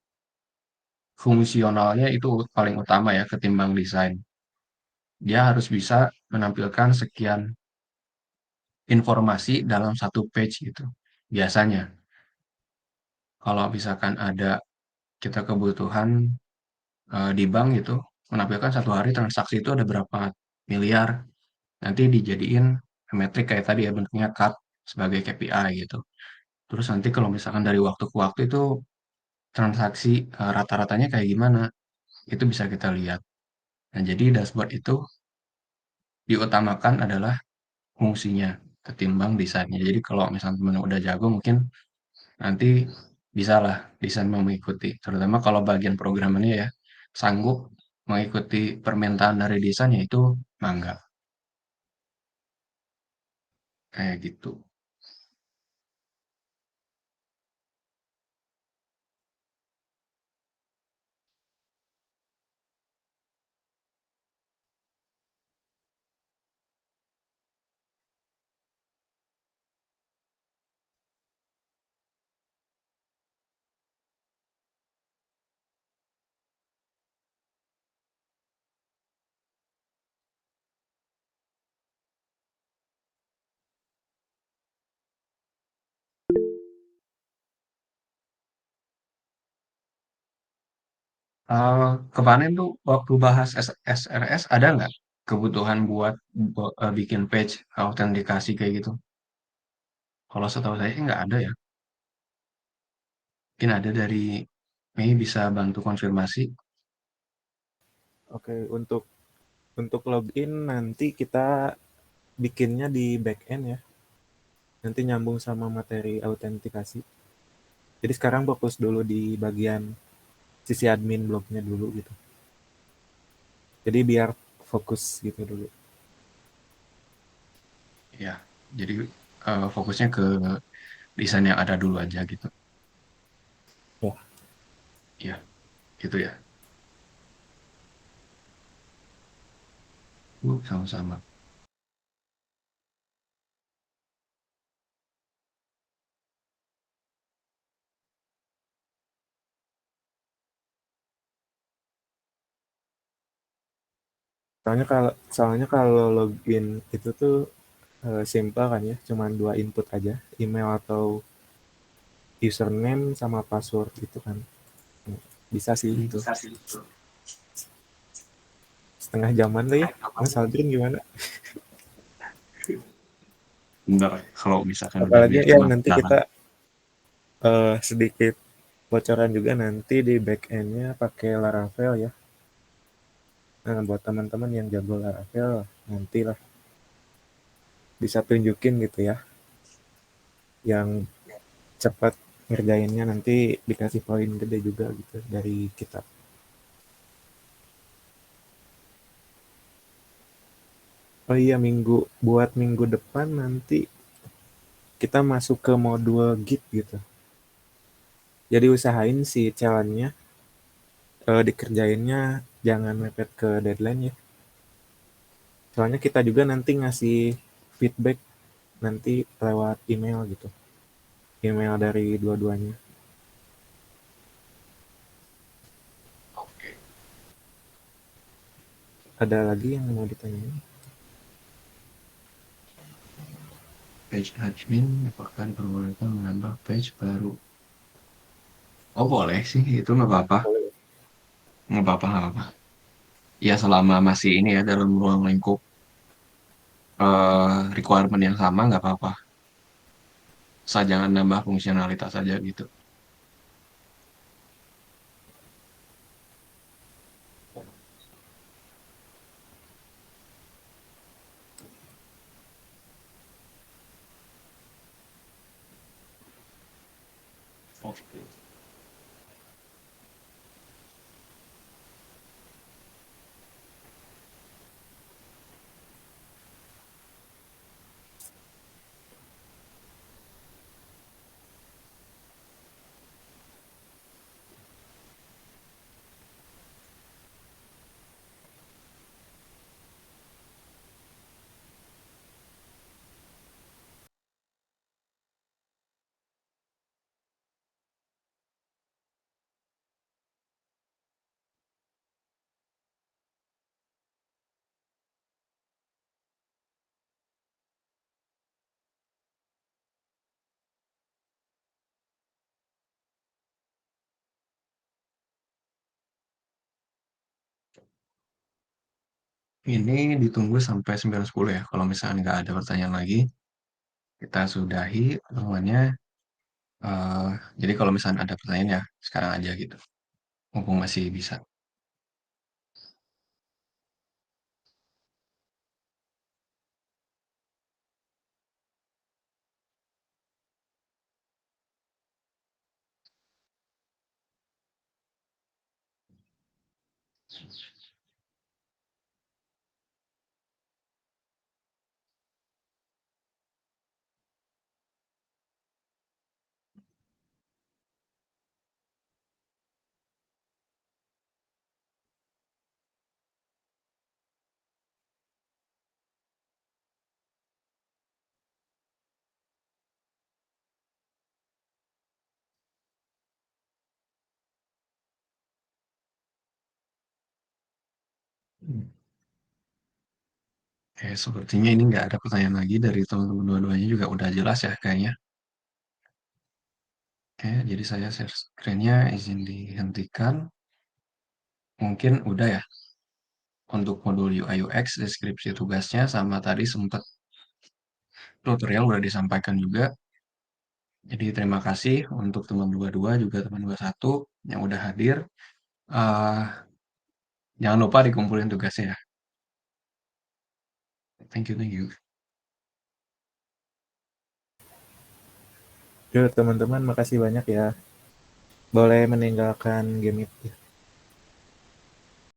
fungsionalnya itu paling utama ya ketimbang desain. Dia harus bisa menampilkan sekian informasi dalam satu page gitu. Biasanya kalau misalkan ada kita kebutuhan di bank gitu, menampilkan satu hari transaksi itu ada berapa miliar, nanti dijadiin metrik kayak tadi ya bentuknya cut sebagai KPI gitu. Terus nanti kalau misalkan dari waktu ke waktu itu transaksi rata-ratanya kayak gimana, itu bisa kita lihat. Nah, jadi dashboard itu diutamakan adalah fungsinya ketimbang desainnya. Jadi kalau misalnya teman udah jago mungkin nanti bisalah desain mau mengikuti. Terutama kalau bagian programmernya ya sanggup mengikuti permintaan dari desainnya itu mangga kayak gitu. Kemarin tuh waktu bahas SRS ada nggak kebutuhan buat bikin page autentikasi kayak gitu? Kalau setahu saya sih nggak ada ya. Mungkin ada dari Mei bisa bantu konfirmasi. Oke, untuk login nanti kita bikinnya di backend ya. Nanti nyambung sama materi autentikasi. Jadi sekarang fokus dulu di bagian sisi admin blognya dulu gitu. Jadi biar fokus gitu dulu. Ya, jadi fokusnya ke desain yang ada dulu aja gitu. Ya, Ya, gitu ya. Sama-sama. soalnya kalau login itu tuh simple kan ya, cuman 2 input aja, email atau username sama password gitu kan. Bisa sih Hmm. itu. Setengah jaman lah ya. Mas Aldrin gimana? Bentar, kalau misalkan udah Apalagi begitu ya mah nanti jarang. kita sedikit bocoran juga nanti di back end-nya pakai Laravel ya. Nah, buat teman-teman yang jago Laravel, nantilah bisa tunjukin gitu ya. Yang cepat ngerjainnya nanti dikasih poin gede juga gitu dari kita. Oh iya, buat minggu depan nanti kita masuk ke modul Git gitu. Jadi usahain si challenge-nya dikerjainnya jangan mepet ke deadline ya. Soalnya kita juga nanti ngasih feedback nanti lewat email gitu. Email dari dua-duanya. Oke. Ada lagi yang mau ditanyain? Page admin apakah diperbolehkan menambah page baru? Oh boleh sih, itu nggak apa-apa. Boleh. Nggak apa-apa, nggak apa-apa. Ya selama masih ini ya dalam ruang lingkup requirement yang sama nggak apa-apa. Saya jangan nambah fungsionalitas saja gitu. Oke. Ini ditunggu sampai 9.10 ya. Kalau misalnya nggak ada pertanyaan lagi, kita sudahi pertemuannya. Eh, jadi kalau misalnya ada pertanyaan ya sekarang aja gitu. Mumpung masih bisa. Sepertinya ini nggak ada pertanyaan lagi dari teman-teman dua-duanya juga udah jelas ya kayaknya. Oke, jadi saya share screen-nya izin dihentikan. Mungkin udah ya untuk modul UI UX, deskripsi tugasnya sama tadi sempat tutorial udah disampaikan juga. Jadi terima kasih untuk teman 22 juga teman 21 yang udah hadir. Eh, jangan lupa dikumpulin tugasnya ya. Thank you, thank you. Yuk teman-teman, makasih banyak ya. Boleh meninggalkan game itu.